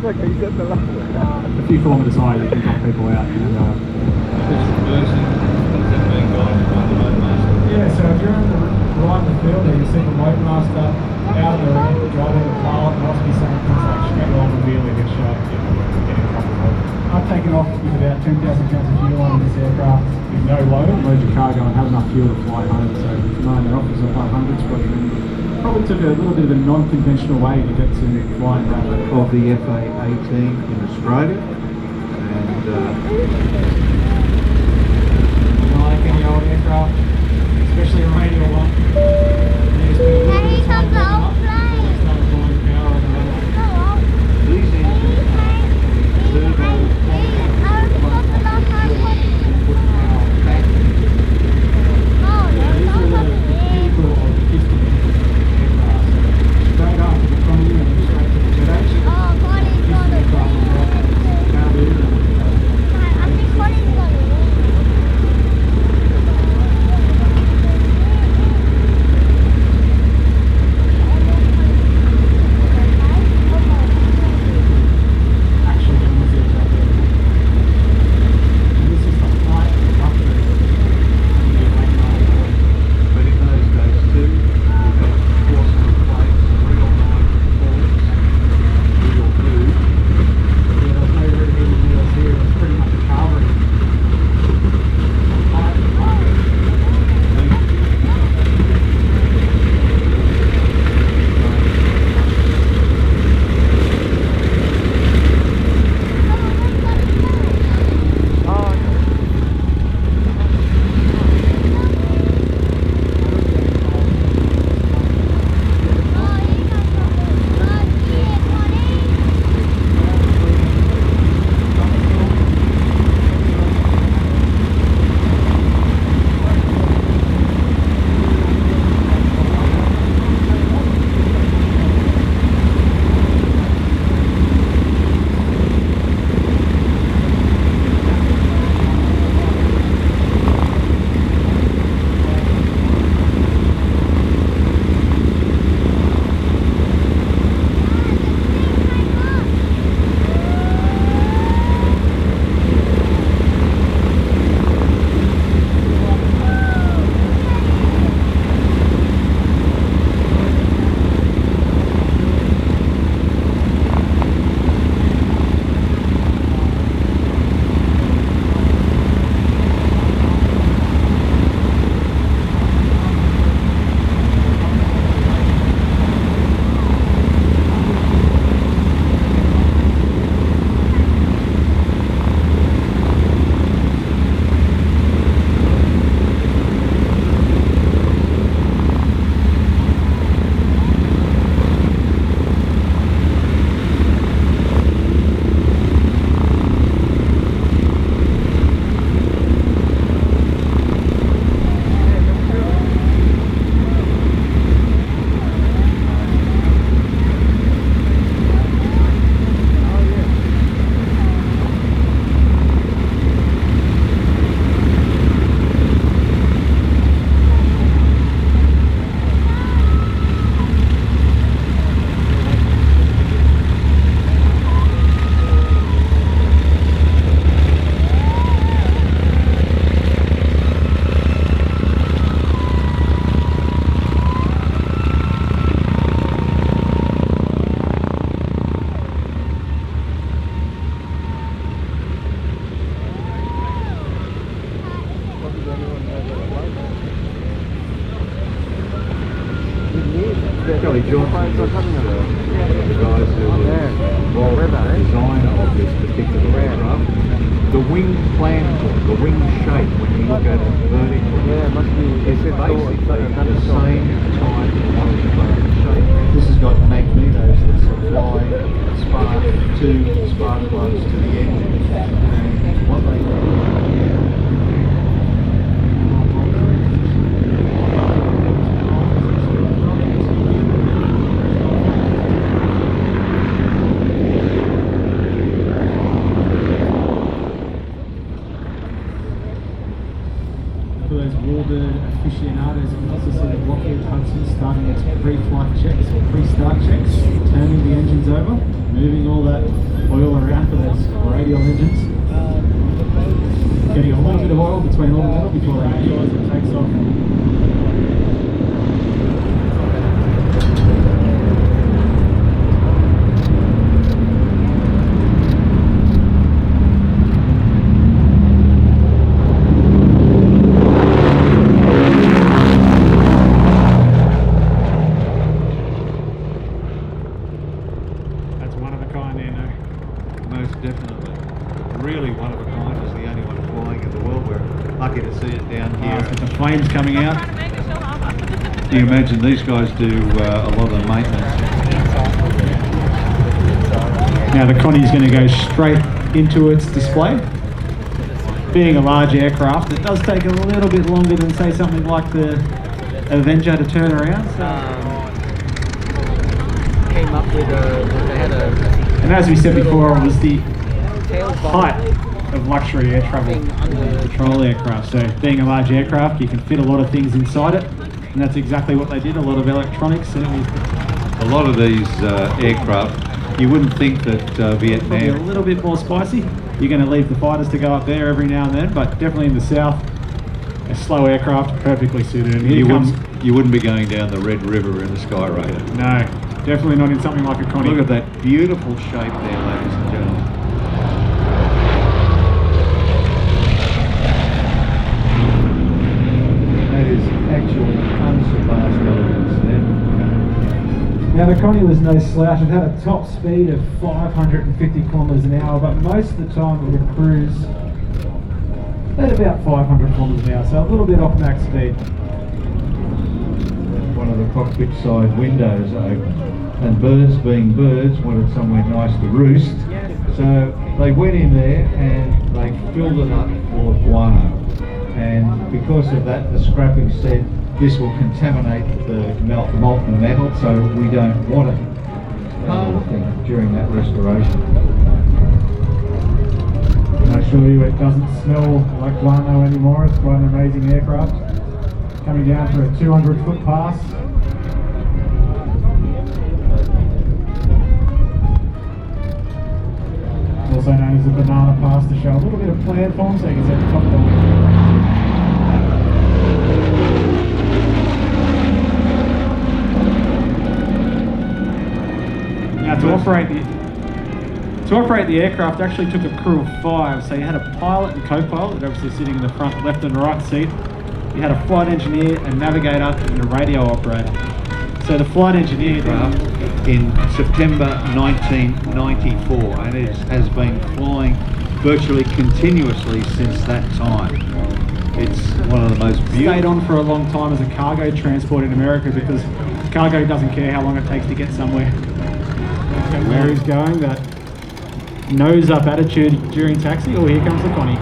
A few kilometres higher, you can drop people out. Yeah, so if you're in the right in the field and you see the loadmaster out of the ramp driving the pilot, and must be saying things like straight on the wheel and get shot, getting comfortable. I've taken off with about 10,000 pounds of fuel on this aircraft with no load. Load your cargo and have enough fuel to fly home. So tonight the officers are 500s, but probably took a little bit of a non-conventional way to get to flying that way. Of the FA-18 in Australia, and I like any old aircraft, especially a radial one. Daddy, come the old plane. these engines Kelly Johnson was the guys who were involved in the design of this particular aircraft. The wing plan for it, the wing shape, when you look at it vertically, is basically the same type of shape. This has got magnetos that supply spark plugs to the engine. And what they do, aficionados can also see that Lockheed Hudson starting its pre-flight checks or pre-start checks, turning the engines over. moving all that oil around for those radial engines. Getting a little bit of oil between all the metal before it energizes and takes off. That's one of a kind there, no? Most definitely. Really one of a kind. It's the only one flying in the world. We're lucky to see it down here. With the flames coming out. Can you imagine these guys do a lot of the maintenance? Now the Connie's going to go straight into its display. Being a large aircraft, it does take a little bit longer than say something like the Avenger to turn around. Came up with they had a And as we said before, it was the tail height of luxury air travel patrol aircraft. So being a large aircraft, you can fit a lot of things inside it, and that's exactly what they did. A lot of electronics, certainly A lot of these aircraft, you wouldn't think that probably a Vietnam. little bit more spicy. You're going to leave the fighters to go up there every now and then, but definitely in the south, a slow aircraft perfectly suited. And here comes, You wouldn't be going down the Red River in a Sky Raider. no, definitely not in something like a Connie. Look at that beautiful shape there, ladies and gentlemen. That is actually unsurpassed elegance there. Now the Connie was no slouch. It had a top speed of 550 kilometres an hour, but most of the time it would cruise at about 500 kilometres an hour, so a little bit off max speed. One of the cockpit side windows open, and birds being birds wanted somewhere nice to roost, so they went in there and they filled it up full of guano, and because of that the scrapping said this will contaminate the molten metal, so we don't want it. Part thing during that restoration. I assure you it doesn't smell like guano anymore. It's quite an amazing aircraft. Coming down for a 200-foot pass. Also known as a banana pass, to show a little bit of plan form, so you can see the top of the Now to operate the aircraft actually took a crew of 5. So you had a pilot and co-pilot, obviously sitting in the front left and right seat. You had a flight engineer, a navigator, and a radio operator. So the flight engineer In September 1994, and it has been flying virtually continuously since that time. It's one of the most stayed beautiful. on for a long time as a cargo transport in America because cargo doesn't care how long it takes to get somewhere. So where he's going, that nose up attitude during taxi. Oh, here comes the Connie.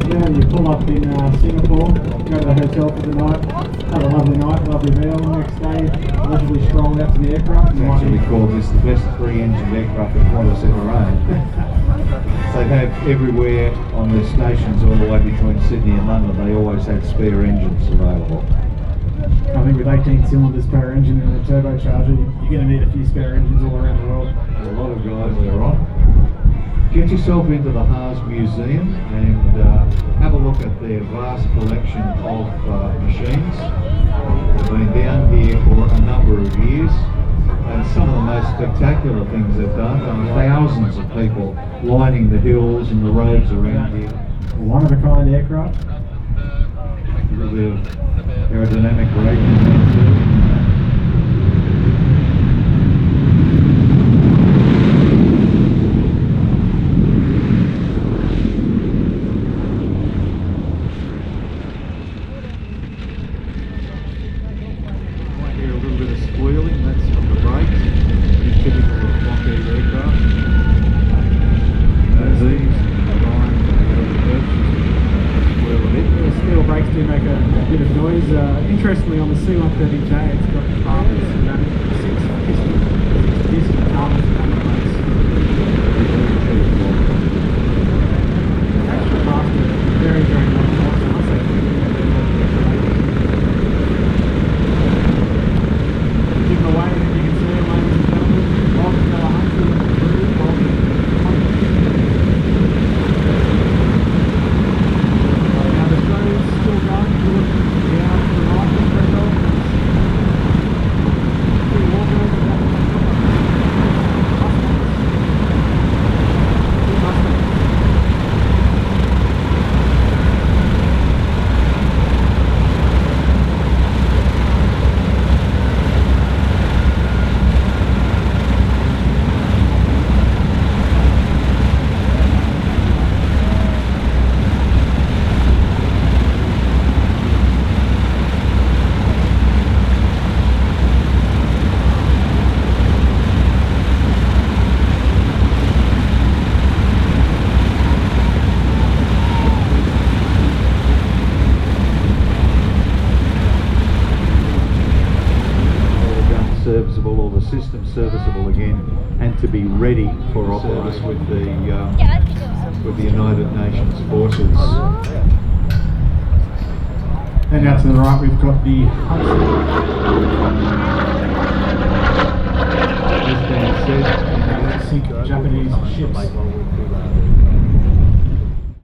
Yeah, and you pull up in Singapore, go to the hotel for the night, have a lovely night, lovely meal. The next day, allegedly stroll out to the aircraft. It's actually called this the best 3-engine aircraft that Qantas ever owned. They have everywhere on their stations all the way between Sydney and London, they always had spare engines available. I think with 18 cylinders per engine and a turbocharger, you're going to need a few spare engines all around the world. A lot of guys there on. Get yourself into the Haas Museum and have a look at their vast collection of machines. They've been down here for a number of years, and some of the most spectacular things they've done. Thousands of people lining the hills and the roads around here. One of a kind aircraft. A little bit of aerodynamic braking there too. Interestingly, on the C-130J, it's got carbon ceramic, 6 carbon ceramic plates. serviceable or the system serviceable again, and to be ready for operation with the United Nations forces. And now to the right, we've got the As Dan said, to sink Japanese ships.